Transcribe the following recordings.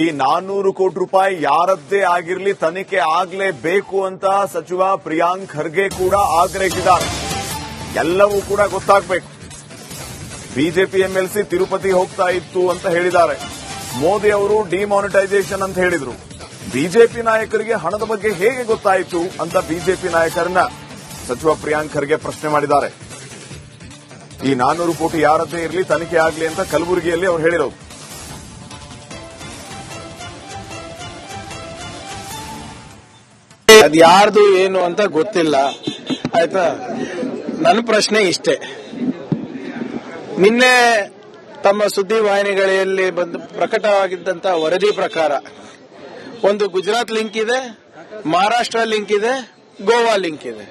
ಈ 400 ಕೋಟಿ ರೂಪಾಯಿ ಯಾರದ್ದೇ ಆಗಿರಲಿ ತನಿಖೆ ಆಗಲೇಬೇಕು ಅಂತ ಸಚಿವ ಪ್ರಿಯಾಂಕ್ ಖರ್ಗೆ ಕೂಡ ಆಗ್ರಹಿಸಿದ್ದಾರೆ. ಎಲ್ಲವೂ ಕೂಡ ಗೊತ್ತಾಗಬೇಕು. ಬಿಜೆಪಿ ಎಂಎಲ್ಸಿ ತಿರುಪತಿ ಹೋಗ್ತಾ ಇತ್ತು ಅಂತ ಹೇಳಿದ್ದಾರೆ. ಮೋದಿ ಅವರು ಡಿಮಾನಿಟೈಸೇಷನ್ ಅಂತ ಹೇಳಿದ್ರು. ಬಿಜೆಪಿ ನಾಯಕರಿಗೆ ಹಣದ ಬಗ್ಗೆ ಹೇಗೆ ಗೊತ್ತಾಯಿತು ಅಂತ ಬಿಜೆಪಿ ನಾಯಕರನ್ನ ಸಚಿವ ಪ್ರಿಯಾಂಕ್ ಖರ್ಗೆ ಪ್ರಶ್ನೆ ಮಾಡಿದ್ದಾರೆ. ಈ 400 ಕೋಟಿ ಯಾರದ್ದೇ ಇರಲಿ ತನಿಖೆ ಆಗಲಿ ಅಂತ ಕಲಬುರಗಿಯಲ್ಲಿ ಅವರು ಹೇಳಿರೋದು. ಅದು ಯಾರ್ದು ಏನು ಅಂತ ಗೊತ್ತಿಲ್ಲ, ಆಯ್ತಾ. ನನ್ನ ಪ್ರಶ್ನೆ ಇಷ್ಟೇ, ನಿನ್ನೆ ತಮ್ಮ ಸುದ್ದಿವಾಹಿನಿಗಳಲ್ಲಿ ಬಂದು ಪ್ರಕಟವಾಗಿದ್ದಂತ ವರದಿ ಪ್ರಕಾರ ಒಂದು ಗುಜರಾತ್ ಲಿಂಕ್ ಇದೆ, ಮಹಾರಾಷ್ಟ್ರ ಲಿಂಕ್ ಇದೆ, ಗೋವಾ ಲಿಂಕ್ ಇದೆ.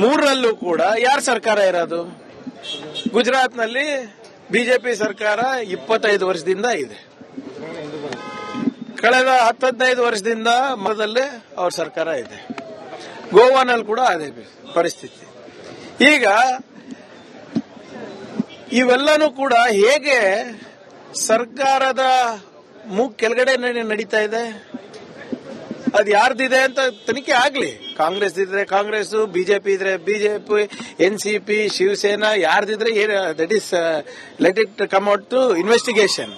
ಮೂರರಲ್ಲೂ ಕೂಡ ಯಾರ ಸರ್ಕಾರ ಇರೋದು? ಗುಜರಾತ್ನಲ್ಲಿ ಬಿಜೆಪಿ ಸರ್ಕಾರ 25 ವರ್ಷದಿಂದ ಇದೆ. ಕಳೆದ 10-15 ವರ್ಷದಿಂದ ಮೊದಲೇ ಅವ್ರ ಸರ್ಕಾರ ಇದೆ. ಗೋವಾನಲ್ಲಿ ಕೂಡ ಅದೇ ಪರಿಸ್ಥಿತಿ. ಈಗ ಇವೆಲ್ಲನೂ ಕೂಡ ಹೇಗೆ ಸರ್ಕಾರದ ಕೆಳಗಡೆ ನಡೀತಾ ಇದೆ? ಅದು ಯಾರ್ದಿದೆ ಅಂತ ತನಿಖೆ ಆಗ್ಲಿ. ಕಾಂಗ್ರೆಸ್ ಇದ್ರೆ ಕಾಂಗ್ರೆಸ್, ಬಿಜೆಪಿ ಇದ್ರೆ ಬಿಜೆಪಿ, ಎನ್ಸಿಪಿ, ಶಿವಸೇನಾ ಯಾರ್ದಿದ್ರೆ that is let it come out to investigation.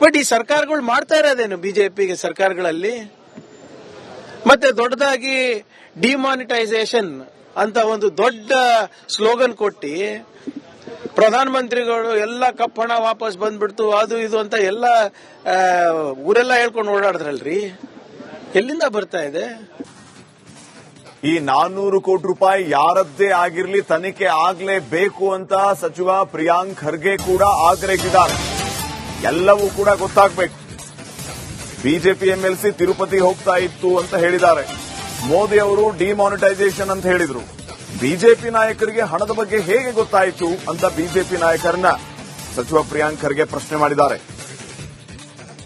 But ಈ ಸರ್ಕಾರಗಳು ಮಾಡ್ತಾ ಇರೋದೇನು? ಬಿಜೆಪಿ ಸರ್ಕಾರಗಳಲ್ಲಿ ಮತ್ತೆ ದೊಡ್ಡದಾಗಿ ಡಿಮಾನಿಟೈಸೇಷನ್ ಅಂತ ಒಂದು ದೊಡ್ಡ ಸ್ಲೋಗನ್ ಕೊಟ್ಟಿ ಪ್ರಧಾನಮಂತ್ರಿಗಳು ಎಲ್ಲ ಕಪ್ಪಣ ವಾಪಸ್ ಬಂದ್ಬಿಡ್ತು, ಅದು ಇದು ಅಂತ ಎಲ್ಲ ಊರೆಲ್ಲ ಹೇಳ್ಕೊಂಡು ಓಡಾಡಿದ್ರಲ್ರಿ. ಎಲ್ಲಿಂದ ಬರ್ತಾ ಇದೆ? ಈ 400 ಕೋಟಿ ರೂಪಾಯಿ ಯಾರದ್ದೇ ಆಗಿರಲಿ ತನಿಖೆ ಆಗಲೇಬೇಕು ಅಂತ ಸಚಿವ ಪ್ರಿಯಾಂಕ್ ಖರ್ಗೆ ಕೂಡ ಆಗ್ರಹಿಸಿದ್ದಾರೆ. ಎಲ್ಲವೂ ಕೂಡ ಗೊತ್ತಾಗಬೇಕು. ಬಿಜೆಪಿ ಎಂಎಲ್ಸಿ ತಿರುಪತಿ ಹೋಗ್ತಾ ಇತ್ತು ಅಂತ ಹೇಳಿದ್ದಾರೆ. ಮೋದಿ ಅವರು ಡಿಮಾನಿಟೈಸೇಷನ್ ಅಂತ ಹೇಳಿದ್ರು. ಬಿಜೆಪಿ ನಾಯಕರಿಗೆ ಹಣದ ಬಗ್ಗೆ ಹೇಗೆ ಗೊತ್ತಾಯಿತು ಅಂತ ಬಿಜೆಪಿ ನಾಯಕರನ್ನ ಸಚಿವ ಪ್ರಿಯಾಂಕ್ ಖರ್ಗೆ ಪ್ರಶ್ನೆ ಮಾಡಿದ್ದಾರೆ.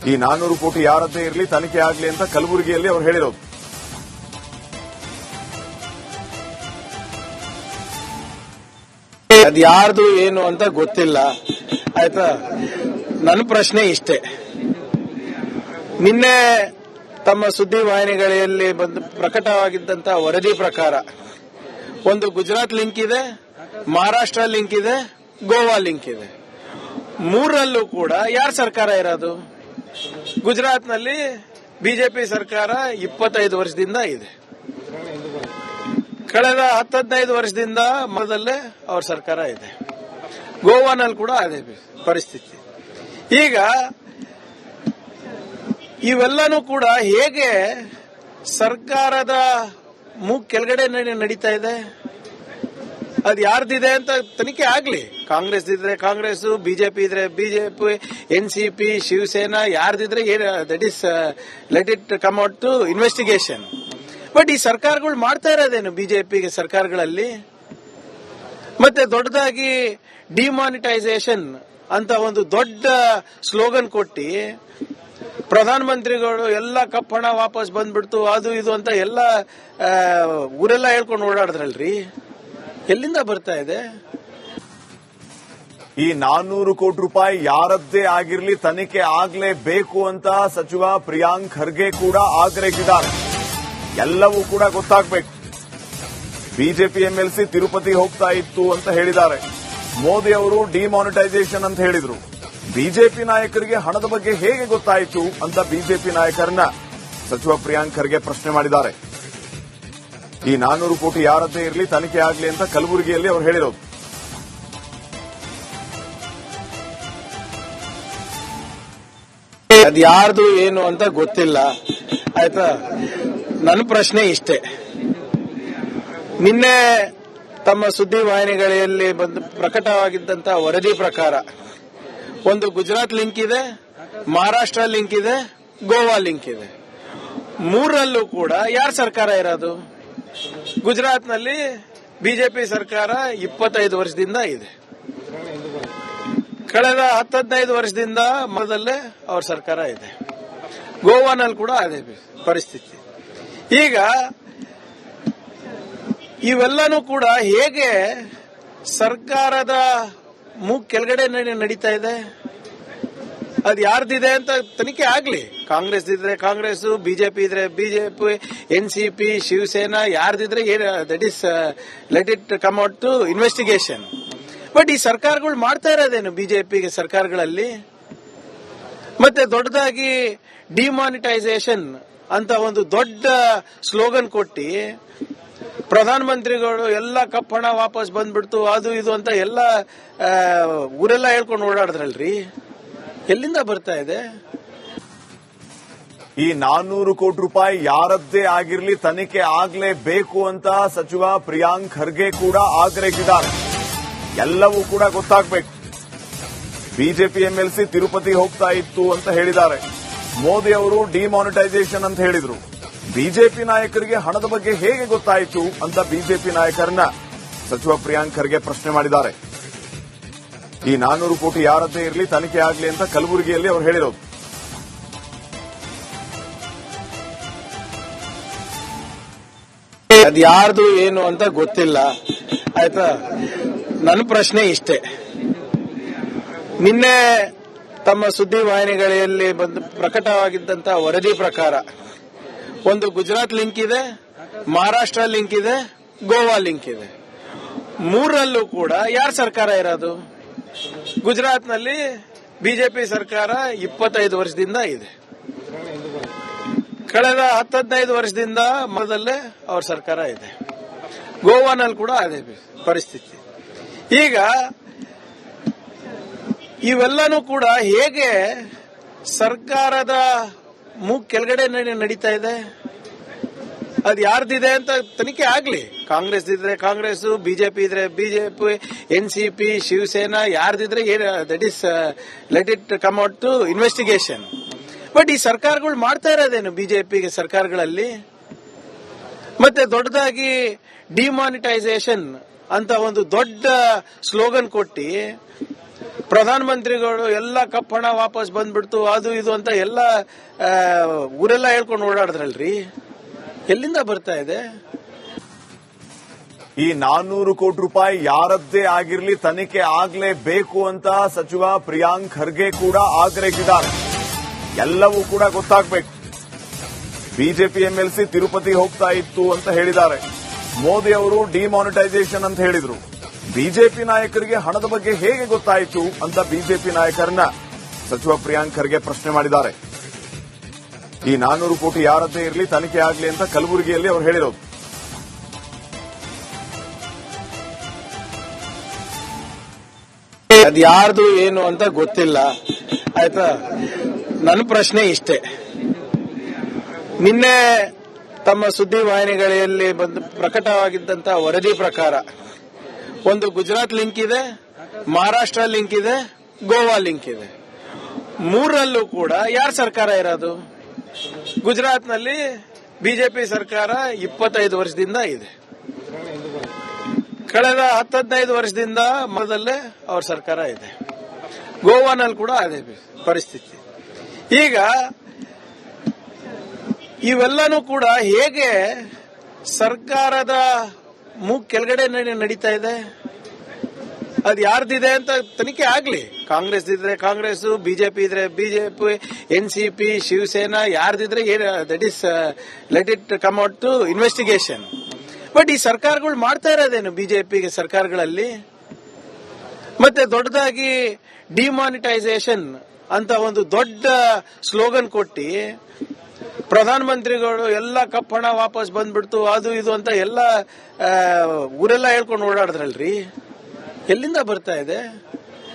ಈ 400 ಕೋಟಿ ಯಾರದ್ದೇ ಇರಲಿ ತನಿಖೆ ಆಗಲಿ ಅಂತ ಕಲಬುರಗಿಯಲ್ಲಿ ಅವರು ಹೇಳಿರೋದು. ಅದು ಯಾರ್ದು ಏನು ಅಂತ ಗೊತ್ತಿಲ್ಲ, ಆಯ್ತಾ. ನನ್ನ ಪ್ರಶ್ನೆ ಇಷ್ಟೇ, ನಿನ್ನೆ ತಮ್ಮ ಸುದ್ದಿವಾಹಿನಿಗಳಲ್ಲಿ ಬಂದು ಪ್ರಕಟವಾಗಿದ್ದಂತ ವರದಿ ಪ್ರಕಾರ ಒಂದು ಗುಜರಾತ್ ಲಿಂಕ್ ಇದೆ, ಮಹಾರಾಷ್ಟ್ರ ಲಿಂಕ್ ಇದೆ, ಗೋವಾ ಲಿಂಕ್ ಇದೆ. ಮೂರರಲ್ಲೂ ಕೂಡ ಯಾರ ಸರ್ಕಾರ ಇರೋದು? ಗುಜರಾತ್ನಲ್ಲಿ ಬಿಜೆಪಿ ಸರ್ಕಾರ 25 ವರ್ಷದಿಂದ ಇದೆ. ಕಳೆದ 10-15 ವರ್ಷದಿಂದ ಮೊದಲೇ ಅವ್ರ ಸರ್ಕಾರ ಇದೆ. ಗೋವಾನಲ್ಲಿ ಕೂಡ ಅದೇ ಪರಿಸ್ಥಿತಿ. ಈಗ ಇವೆಲ್ಲನೂ ಕೂಡ ಹೇಗೆ ಸರ್ಕಾರದ ಕೆಳಗಡೆ ನಡೀತಾ ಇದೆ? ಅದು ಯಾರ್ದಿದೆ ಅಂತ ತನಿಖೆ ಆಗ್ಲಿ. ಕಾಂಗ್ರೆಸ್ ಇದ್ರೆ ಕಾಂಗ್ರೆಸ್, ಬಿಜೆಪಿ ಇದ್ರೆ ಬಿಜೆಪಿ, ಎನ್ಸಿಪಿ, ಶಿವಸೇನಾ ಯಾರ್ದಿದ್ರೆ that is let it come out to investigation. But ಈ ಸರ್ಕಾರಗಳು ಮಾಡ್ತಾ ಇರೋದೇನು? ಬಿಜೆಪಿ ಸರ್ಕಾರಗಳಲ್ಲಿ ಮತ್ತೆ ದೊಡ್ಡದಾಗಿ ಡಿಮಾನಿಟೈಸೇಷನ್ ಅಂತ ಒಂದು ದೊಡ್ಡ ಸ್ಲೋಗನ್ ಕೊಟ್ಟಿ ಪ್ರಧಾನಮಂತ್ರಿಗಳು ಎಲ್ಲ ಕಪ್ಪಣ ವಾಪಸ್ ಬಂದ್ಬಿಡ್ತು, ಅದು ಇದು ಅಂತ ಎಲ್ಲ ಊರೆಲ್ಲ ಹೇಳ್ಕೊಂಡು ಓಡಾಡಿದ್ರಲ್ರಿ. ಎಲ್ಲಿಂದ ಬರ್ತಾ ಇದೆ? ಈ 400 ಕೋಟಿ ರೂಪಾಯಿ ಯಾರದ್ದೇ ಆಗಿರಲಿ ತನಿಖೆ ಆಗಲೇಬೇಕು ಅಂತ ಸಚಿವ ಪ್ರಿಯಾಂಕ್ ಖರ್ಗೆ ಕೂಡ ಆಗ್ರಹಿಸಿದ್ದಾರೆ. ಎಲ್ಲವೂ ಕೂಡ ಗೊತ್ತಾಗಬೇಕು. ಬಿಜೆಪಿ ಎಂಎಲ್ಸಿ ತಿರುಪತಿ ಹೋಗ್ತಾ ಇತ್ತು ಅಂತ ಹೇಳಿದ್ದಾರೆ. ಮೋದಿ ಅವರು ಡಿಮಾನಿಟೈಸೇಷನ್ ಅಂತ ಹೇಳಿದ್ರು. ಬಿಜೆಪಿ ನಾಯಕರಿಗೆ ಹಣದ ಬಗ್ಗೆ ಹೇಗೆ ಗೊತ್ತಾಯಿತು ಅಂತ ಬಿಜೆಪಿ ನಾಯಕರನ್ನ ಸಚಿವ ಪ್ರಿಯಾಂಕ್ ಖರ್ಗೆ ಪ್ರಶ್ನೆ ಮಾಡಿದ್ದಾರೆ. ಈ 400 ಕೋಟಿ ಯಾರದ್ದೇ ಇರಲಿ ತನಿಖೆ ಆಗಲಿ ಅಂತ ಕಲಬುರಗಿಯಲ್ಲಿ ಅವರು ಹೇಳಿರೋದು. ಅದು ಯಾರ್ದು ಏನು ಅಂತ ಗೊತ್ತಿಲ್ಲ, ಆಯ್ತಾ. ನನ್ನ ಪ್ರಶ್ನೆ ಇಷ್ಟೇ, ನಿನ್ನೆ ತಮ್ಮ ಸುದ್ದಿವಾಹಿನಿಗಳಲ್ಲಿ ಬಂದು ಪ್ರಕಟವಾಗಿದ್ದಂತ ವರದಿ ಪ್ರಕಾರ ಒಂದು ಗುಜರಾತ್ ಲಿಂಕ್ ಇದೆ, ಮಹಾರಾಷ್ಟ್ರ ಲಿಂಕ್ ಇದೆ, ಗೋವಾ ಲಿಂಕ್ ಇದೆ. ಮೂರರಲ್ಲೂ ಕೂಡ ಯಾರ ಸರ್ಕಾರ ಇರೋದು? ಗುಜರಾತ್ನಲ್ಲಿ ಬಿಜೆಪಿ ಸರ್ಕಾರ 25 ವರ್ಷದಿಂದ ಇದೆ. ಕಳೆದ 10-15 ವರ್ಷದಿಂದ ಮೊದಲೇ ಅವ್ರ ಸರ್ಕಾರ ಇದೆ. ಗೋವಾನಲ್ಲಿ ಕೂಡ ಅದೇ ಪರಿಸ್ಥಿತಿ. ಈಗ ಇವೆಲ್ಲನೂ ಕೂಡ ಹೇಗೆ ಸರ್ಕಾರದ ಕೆಳಗಡೆ ನಡೀತಾ ಇದೆ? ಅದು ಯಾರ್ದಿದೆ ಅಂತ ತನಿಖೆ ಆಗ್ಲಿ. ಕಾಂಗ್ರೆಸ್ ಇದ್ರೆ ಕಾಂಗ್ರೆಸ್, ಬಿಜೆಪಿ ಇದ್ರೆ ಬಿಜೆಪಿ, ಎನ್ಸಿಪಿ, ಶಿವಸೇನಾ ಯಾರ್ದಿದ್ರೆ that is let it come out to investigation. But ಈ ಸರ್ಕಾರಗಳು ಮಾಡ್ತಾ ಇರೋದೇನು ಬಿಜೆಪಿಗೆ ಸರ್ಕಾರಗಳಲ್ಲಿ? ಮತ್ತೆ ದೊಡ್ಡದಾಗಿ ಡಿಮಾನಿಟೈಸೇಷನ್ ಅಂತ ಒಂದು ದೊಡ್ಡ ಸ್ಲೋಗನ್ ಕೊಟ್ಟಿ ಪ್ರಧಾನಮಂತ್ರಿಗಳು ಎಲ್ಲ ಕಪ್ಪಣ ವಾಪಸ್ ಬಂದ್ಬಿಡ್ತು ಅದು ಇದು ಅಂತ ಎಲ್ಲ ಊರೆಲ್ಲ ಹೇಳ್ಕೊಂಡು ಓಡಾಡಿದ್ರಲ್ರಿ. ಎಲ್ಲಿಂದ ಬರ್ತಾ ಇದೆ? ಈ 400 ಕೋಟಿ ರೂಪಾಯಿ ಯಾರದ್ದೇ ಆಗಿರ್ಲಿ ತನಿಖೆ ಆಗ್ಲೇಬೇಕು ಅಂತ ಸಚಿವ ಪ್ರಿಯಾಂಕ್ ಖರ್ಗೆ ಕೂಡ ಆಗ್ರಹಿಸಿದ್ದಾರೆ. ಎಲ್ಲವೂ ಕೂಡ ಗೊತ್ತಾಗಬೇಕು. ಬಿಜೆಪಿ ಎಂಎಲ್ಸಿ ತಿರುಪತಿ ಹೋಗ್ತಾ ಇತ್ತು ಅಂತ ಹೇಳಿದ್ದಾರೆ. ಮೋದಿ ಅವರು ಡಿಮಾನಿಟೈಸೇಷನ್ ಅಂತ ಹೇಳಿದ್ರು. ಬಿಜೆಪಿ ನಾಯಕರಿಗೆ ಹಣದ ಬಗ್ಗೆ ಹೇಗೆ ಗೊತ್ತಾಯಿತು ಅಂತ ಬಿಜೆಪಿ ನಾಯಕರನ್ನ ಸಚಿವ ಪ್ರಿಯಾಂಕ್ ಖರ್ಗೆ ಪ್ರಶ್ನೆ ಮಾಡಿದ್ದಾರೆ. ಈ 400 ಕೋಟಿ ಯಾರದ್ದೇ ಇರಲಿ ತನಿಖೆ ಆಗಲಿ ಅಂತ ಕಲಬುರಗಿಯಲ್ಲಿ ಅವರು ಹೇಳಿರೋದು. ಅದು ಯಾರ್ದು ಏನು ಅಂತ ಗೊತ್ತಿಲ್ಲ, ಆಯ್ತಾ. ನನ್ನ ಪ್ರಶ್ನೆ ಇಷ್ಟೇ. ನಿನ್ನೆ ತಮ್ಮ ಸುದ್ದಿವಾಹಿನಿಗಳಲ್ಲಿ ಬಂದು ಪ್ರಕಟವಾಗಿದ್ದಂತಹ ವರದಿ ಪ್ರಕಾರ ಒಂದು ಗುಜರಾತ್ ಲಿಂಕ್ ಇದೆ, ಮಹಾರಾಷ್ಟ್ರ ಲಿಂಕ್ ಇದೆ, ಗೋವಾ ಲಿಂಕ್ ಇದೆ. ಮೂರರಲ್ಲೂ ಕೂಡ ಯಾರ ಸರ್ಕಾರ ಇರೋದು? ಗುಜರಾತ್ನಲ್ಲಿ ಬಿಜೆಪಿ ಸರ್ಕಾರ 25 ವರ್ಷದಿಂದ ಇದೆ. ಕಳೆದ 10-15 ವರ್ಷದಿಂದ ಮೊದಲೇ ಅವ್ರ ಸರ್ಕಾರ ಇದೆ. ಗೋವಾನಲ್ಲಿ ಕೂಡ ಅದೇ ಪರಿಸ್ಥಿತಿ. ಈಗ ಇವೆಲ್ಲನೂ ಕೂಡ ಹೇಗೆ ಸರ್ಕಾರದ ಕೆಳಗಡೆ ನಡೀತಾ ಇದೆ? ಅದು ಯಾರ್ದಿದೆ ಅಂತ ತನಿಖೆ ಆಗ್ಲಿ. ಕಾಂಗ್ರೆಸ್ ಇದ್ರೆ ಕಾಂಗ್ರೆಸ್, ಬಿಜೆಪಿ ಇದ್ರೆ ಬಿಜೆಪಿ, ಎನ್ಸಿಪಿ, ಶಿವಸೇನಾ ಯಾರ್ದಿದ್ರೆ that is let it come out to investigation. But ಈ ಸರ್ಕಾರಗಳು ಮಾಡ್ತಾ ಇರೋದೇನು ಬಿಜೆಪಿಗೆ ಸರ್ಕಾರಗಳಲ್ಲಿ? ಮತ್ತೆ ದೊಡ್ಡದಾಗಿ ಡಿಮಾನಿಟೈಸೇಷನ್ ಅಂತ ಒಂದು ದೊಡ್ಡ ಸ್ಲೋಗನ್ ಕೊಟ್ಟಿ ಪ್ರಧಾನಮಂತ್ರಿಗಳು ಎಲ್ಲ ಕಪ್ಪಣ ವಾಪಸ್ ಬಂದ್ಬಿಡ್ತು ಅದು ಇದು ಅಂತ ಎಲ್ಲ ಊರೆಲ್ಲ ಹೇಳ್ಕೊಂಡು ಓಡಾಡಿದ್ರಲ್ರಿ. ಎಲ್ಲಿಂದ ಬರ್ತಾ ಇದೆ? ಈ 400 ಕೋಟಿ ರೂಪಾಯಿ ಯಾರದ್ದೇ ಆಗಿರ್ಲಿ ತನಿಖೆ ಆಗ್ಲೇಬೇಕು ಅಂತ ಸಚಿವ ಪ್ರಿಯಾಂಕ್ ಖರ್ಗೆ ಕೂಡ ಆಗ್ರಹಿಸಿದ್ದಾರೆ. ಎಲ್ಲವೂ ಕೂಡ ಗೊತ್ತಾಗಬೇಕು. ಬಿಜೆಪಿ ಎಂಎಲ್ಸಿ ತಿರುಪತಿ ಹೋಗ್ತಾ ಇತ್ತು ಅಂತ ಹೇಳಿದ್ದಾರೆ. ಮೋದಿ ಅವರು ಡಿಮಾನಿಟೈಸೇಷನ್ ಅಂತ ಹೇಳಿದ್ರು. ಬಿಜೆಪಿ ನಾಯಕರಿಗೆ ಹಣದ ಬಗ್ಗೆ ಹೇಗೆ ಗೊತ್ತಾಯಿತು ಅಂತ ಬಿಜೆಪಿ ನಾಯಕರನ್ನ ಸಚಿವ ಪ್ರಿಯಾಂಕ್ ಖರ್ಗೆ ಪ್ರಶ್ನೆ ಮಾಡಿದ್ದಾರೆ. ಈ 400 ಕೋಟಿ ಯಾರದ್ದೇ ಇರಲಿ ತನಿಖೆ ಆಗಲಿ ಅಂತ ಕಲಬುರಗಿಯಲ್ಲಿ ಅವರು ಹೇಳಿರೋದು. ಅದು ಯಾರ್ದು ಏನು ಅಂತ ಗೊತ್ತಿಲ್ಲ, ಆಯ್ತಾ. ನನ್ನ ಪ್ರಶ್ನೆ ಇಷ್ಟೇ. ನಿನ್ನೆ ತಮ್ಮ ಸುದ್ದಿವಾಹಿನಿಗಳಲ್ಲಿ ಬಂದು ಪ್ರಕಟವಾಗಿದ್ದಂತಹ ವರದಿ ಪ್ರಕಾರ ಒಂದು ಗುಜರಾತ್ ಲಿಂಕ್ ಇದೆ, ಮಹಾರಾಷ್ಟ್ರ ಲಿಂಕ್ ಇದೆ, ಗೋವಾ ಲಿಂಕ್ ಇದೆ. ಮೂರರಲ್ಲೂ ಕೂಡ ಯಾರ ಸರ್ಕಾರ ಇರೋದು? ಗುಜರಾತ್ನಲ್ಲಿ ಬಿಜೆಪಿ ಸರ್ಕಾರ 25 ವರ್ಷದಿಂದ ಇದೆ. ಕಳೆದ 10-15 ವರ್ಷದಿಂದ ಮೊದಲೇ ಅವ್ರ ಸರ್ಕಾರ ಇದೆ. ಗೋವಾನಲ್ಲಿ ಕೂಡ ಅದೇ ಪರಿಸ್ಥಿತಿ. ಈಗ ಇವೆಲ್ಲನೂ ಕೂಡ ಹೇಗೆ ಸರ್ಕಾರದ ಕೆಳಗಡೆ ನಡೀತಾ ಇದೆ? ಅದು ಯಾರ್ದಿದೆ ಅಂತ ತನಿಖೆ ಆಗ್ಲಿ. ಕಾಂಗ್ರೆಸ್ ಇದ್ರೆ ಕಾಂಗ್ರೆಸ್, ಬಿಜೆಪಿ ಇದ್ರೆ ಬಿಜೆಪಿ, ಎನ್ಸಿಪಿ, ಶಿವಸೇನಾ ಯಾರ್ದಿದ್ರೆ that is let it come out to investigation. But ಈ ಸರ್ಕಾರಗಳು ಮಾಡ್ತಾ ಇರೋದೇನು ಬಿಜೆಪಿಗೆ ಸರ್ಕಾರಗಳಲ್ಲಿ? ಮತ್ತೆ ದೊಡ್ಡದಾಗಿ ಡಿಮಾನಿಟೈಸೇಷನ್ ಅಂತ ಒಂದು ದೊಡ್ಡ ಸ್ಲೋಗನ್ ಕೊಟ್ಟಿ ಪ್ರಧಾನಮಂತ್ರಿಗಳು ಎಲ್ಲ ಕಪ್ಪಣ ವಾಪಸ್ ಬಂದ್ಬಿಡ್ತು ಅದು ಇದು ಅಂತ ಎಲ್ಲ ಊರೆಲ್ಲ ಹೇಳ್ಕೊಂಡು ಓಡಾಡಿದ್ರಲ್ರಿ. ಎಲ್ಲಿಂದ ಬರ್ತಾ ಇದೆ?